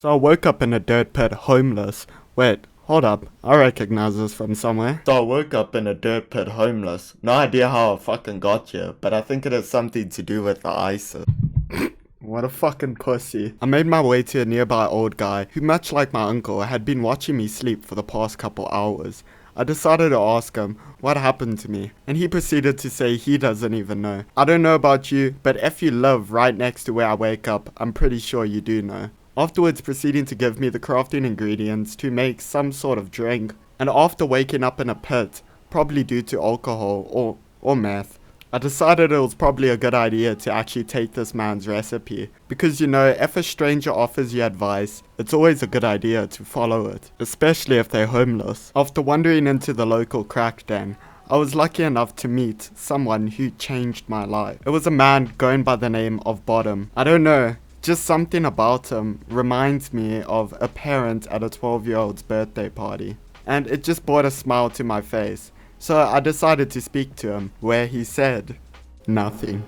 So I woke up in a dirt pit homeless. Wait, hold up. I recognize this from somewhere. So I woke up in a dirt pit homeless. No idea how I fucking got here, but I think it has something to do with the ISIS. What a fucking pussy. I made my way to a nearby old guy who, much like my uncle, had been watching me sleep for the past couple hours. I decided to ask him what happened to me, and he proceeded to say he doesn't even know. I don't know about you, but if you live right next to where I wake up, I'm pretty sure you do know. Afterwards proceeding to give me the crafting ingredients to make some sort of drink, and after waking up in a pit, probably due to alcohol or meth, I decided it was probably a good idea to actually take this man's recipe, because you know, if a stranger offers you advice, it's always a good idea to follow it, especially if they're homeless. After wandering into the local crack den, I was lucky enough to meet someone who changed my life. It was a man going by the name of Bottom. I don't know, just something about him reminds me of a parent at a 12-year-old's birthday party, and it just brought a smile to my face. So I decided to speak to him, where he said nothing.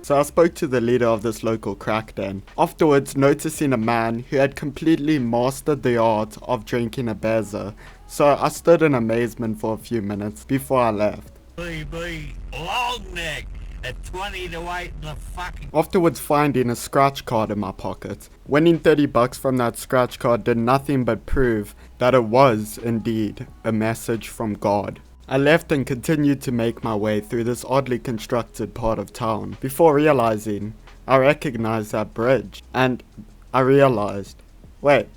So I spoke to the leader of this local crack den, afterwards noticing a man who had completely mastered the art of drinking a beza. So I stood in amazement for a few minutes before I left. Long neck at 20 to 8 in the fucking... Afterwards finding a scratch card in my pocket. Winning $30 from that scratch card did nothing but prove that it was indeed a message from God. I left and continued to make my way through this oddly constructed part of town before realizing I recognized that bridge, and I realized, wait,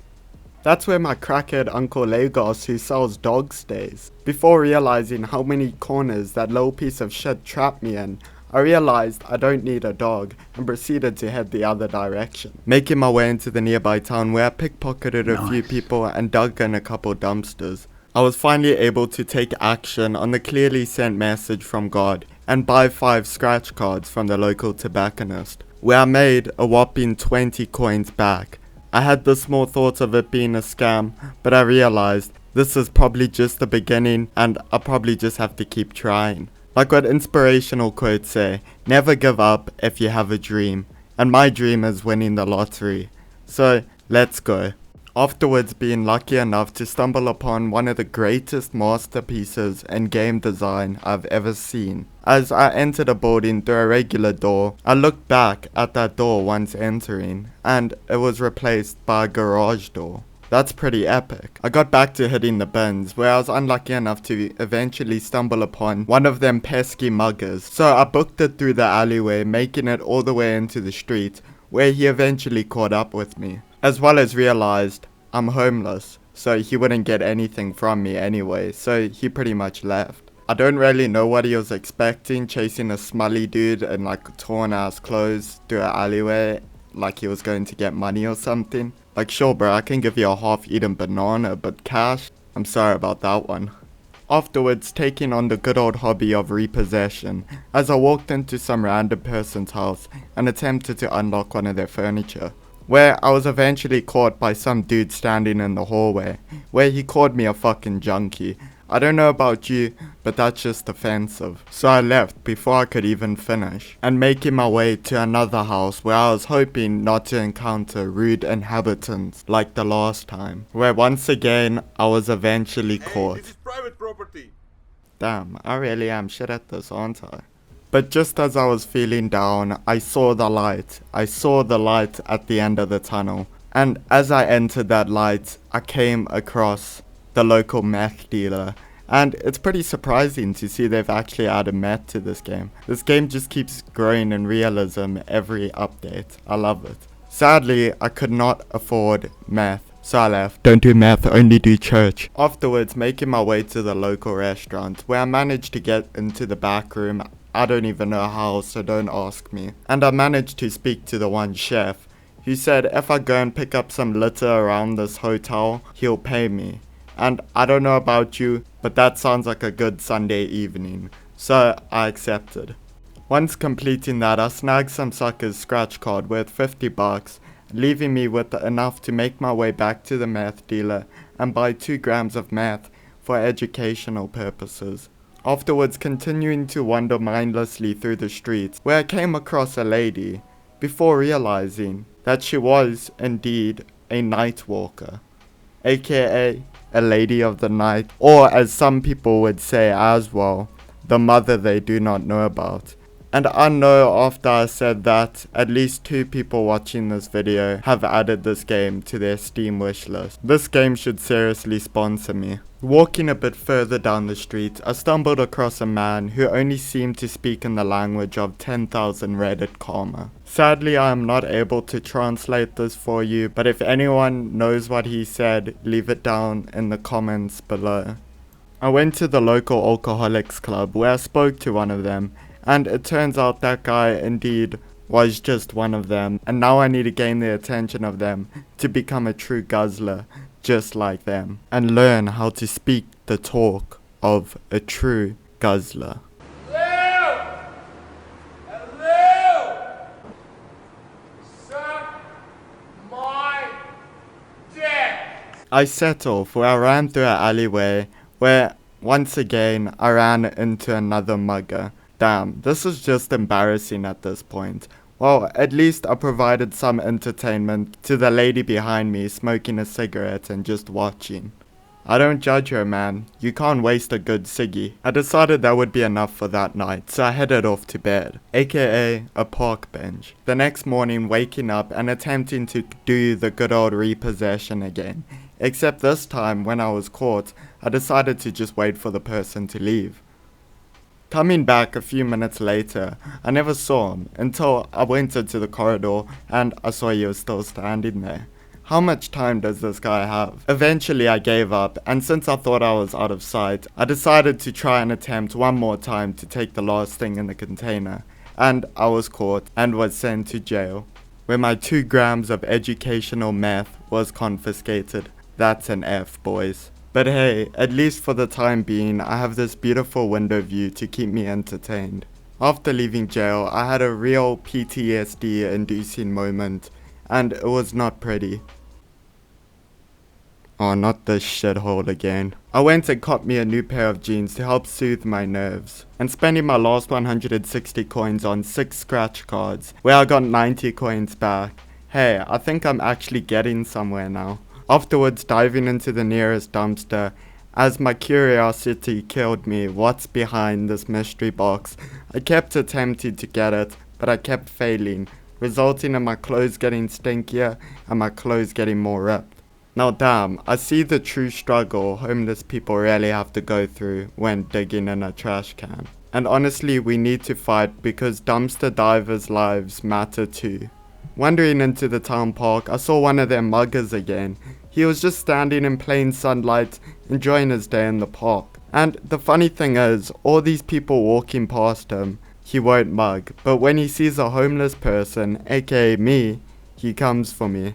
that's where my crackhead Uncle Lagos who sells dogs stays. Before realizing how many corners that little piece of shit trapped me in, I realized I don't need a dog and proceeded to head the other direction. Making my way into the nearby town where I pickpocketed a few people and dug in a couple dumpsters. I was finally able to take action on the clearly sent message from God and buy 5 scratch cards from the local tobacconist, where I made a whopping 20 coins back. I had the small thoughts of it being a scam, but I realized this is probably just the beginning and I'll probably just have to keep trying. Like what inspirational quotes say, never give up if you have a dream. And my dream is winning the lottery. So, let's go. Afterwards being lucky enough to stumble upon one of the greatest masterpieces in game design I've ever seen. As I entered a building through a regular door, I looked back at that door once entering, and it was replaced by a garage door. That's pretty epic. I got back to hitting the bins, where I was unlucky enough to eventually stumble upon one of them pesky muggers. So I booked it through the alleyway, making it all the way into the street, where he eventually caught up with me. As well as realized I'm homeless, so he wouldn't get anything from me anyway, so he pretty much left. I don't really know what he was expecting, chasing a smelly dude in like torn ass clothes through an alleyway, like he was going to get money or something. Like, sure bro, I can give you a half-eaten banana, but cash? I'm sorry about that one. Afterwards, taking on the good old hobby of repossession, as I walked into some random person's house and attempted to unlock one of their furniture, where I was eventually caught by some dude standing in the hallway, where he called me a fucking junkie. I don't know about you, but that's just offensive. So I left before I could even finish, and making my way to another house where I was hoping not to encounter rude inhabitants like the last time, where once again I was eventually caught. This is private property. Damn, I really am shit at this, aren't I? But just as I was feeling down, I saw the light. I saw the light at the end of the tunnel, and as I entered that light, I came across the local meth dealer, and it's pretty surprising to see they've actually added meth to this game. This game just keeps growing in realism every update. I love it. Sadly, I could not afford meth, so I left. Don't do meth, only do church. Afterwards, making my way to the local restaurant, where I managed to get into the back room. I don't even know how, so don't ask me. And I managed to speak to the one chef, who said if I go and pick up some litter around this hotel, he'll pay me. And I don't know about you, but that sounds like a good Sunday evening, so I accepted. Once completing that, I snagged some sucker's scratch card worth $50, leaving me with enough to make my way back to the meth dealer and buy 2 grams of meth for educational purposes. Afterwards continuing to wander mindlessly through the streets, where I came across a lady, before realizing that she was indeed a night walker, aka a lady of the night, or as some people would say as well, the mother they do not know about. And I know after I said that, at least 2 people watching this video have added this game to their Steam wishlist. This game should seriously sponsor me. Walking a bit further down the street, I stumbled across a man who only seemed to speak in the language of 10,000 Reddit karma. Sadly, I am not able to translate this for you, but if anyone knows what he said, leave it down in the comments below. I went to the local alcoholics club where I spoke to one of them, and it turns out that guy indeed was just one of them, and now I need to gain the attention of them to become a true guzzler just like them, and learn how to speak the talk of a true guzzler. Hello! Hello! Suck my dick! I set off where I ran through an alleyway where once again I ran into another mugger. Damn, this is just embarrassing at this point. Well, at least I provided some entertainment to the lady behind me smoking a cigarette and just watching. I don't judge her, man. You can't waste a good ciggy. I decided that would be enough for that night, so I headed off to bed, aka a park bench. The next morning, waking up and attempting to do the good old repossession again. Except this time, when I was caught, I decided to just wait for the person to leave. Coming back a few minutes later, I never saw him until I went into the corridor and I saw he was still standing there. How much time does this guy have? Eventually I gave up, and since I thought I was out of sight, I decided to try and attempt one more time to take the last thing in the container. And I was caught and was sent to jail, where my 2 grams of educational meth was confiscated. That's an F, boys. But hey, at least for the time being, I have this beautiful window view to keep me entertained. After leaving jail, I had a real PTSD-inducing moment, and it was not pretty. Oh, not this shithole again. I went and caught me a new pair of jeans to help soothe my nerves, and spending my last 160 coins on 6 scratch cards, where I got 90 coins back. Hey, I think I'm actually getting somewhere now. Afterwards, diving into the nearest dumpster, as my curiosity killed me what's behind this mystery box. I kept attempting to get it, but I kept failing, resulting in my clothes getting stinkier and my clothes getting more ripped. Now damn, I see the true struggle homeless people really have to go through when digging in a trash can. And honestly, we need to fight because dumpster divers' lives matter too. Wandering into the town park, I saw one of their muggers again. He was just standing in plain sunlight, enjoying his day in the park. And the funny thing is, all these people walking past him, he won't mug. But when he sees a homeless person, aka me, he comes for me.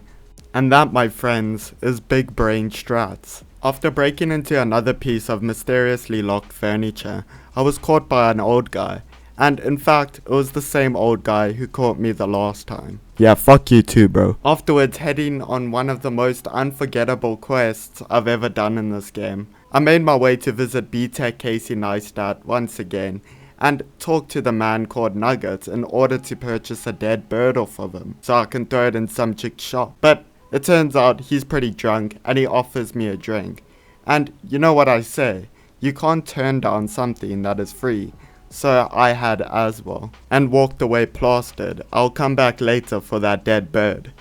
And that, my friends, is big brain strats. After breaking into another piece of mysteriously locked furniture, I was caught by an old guy. And in fact, it was the same old guy who caught me the last time. Yeah, fuck you too, bro. Afterwards, heading on one of the most unforgettable quests I've ever done in this game, I made my way to visit B-Tech Casey Neistat once again, and talk to the man called Nugget in order to purchase a dead bird off of him, so I can throw it in some chick's shop. But it turns out he's pretty drunk, and he offers me a drink. And you know what I say, you can't turn down something that is free. So I had aswell, and walked away plastered. I'll come back later for that dead bird.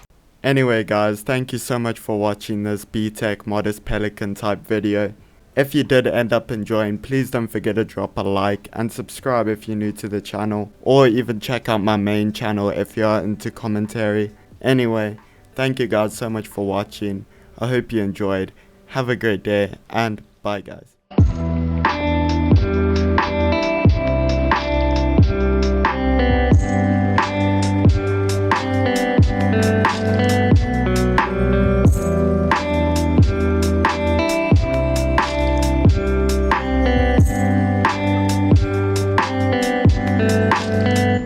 Anyway guys, thank you so much for watching this B-Tech Modest Pelican type video. If you did end up enjoying, please don't forget to drop a like and subscribe if you're new to the channel, or even check out my main channel if you are into commentary. Anyway, thank you guys so much for watching. I hope you enjoyed. Have a great day, and bye guys.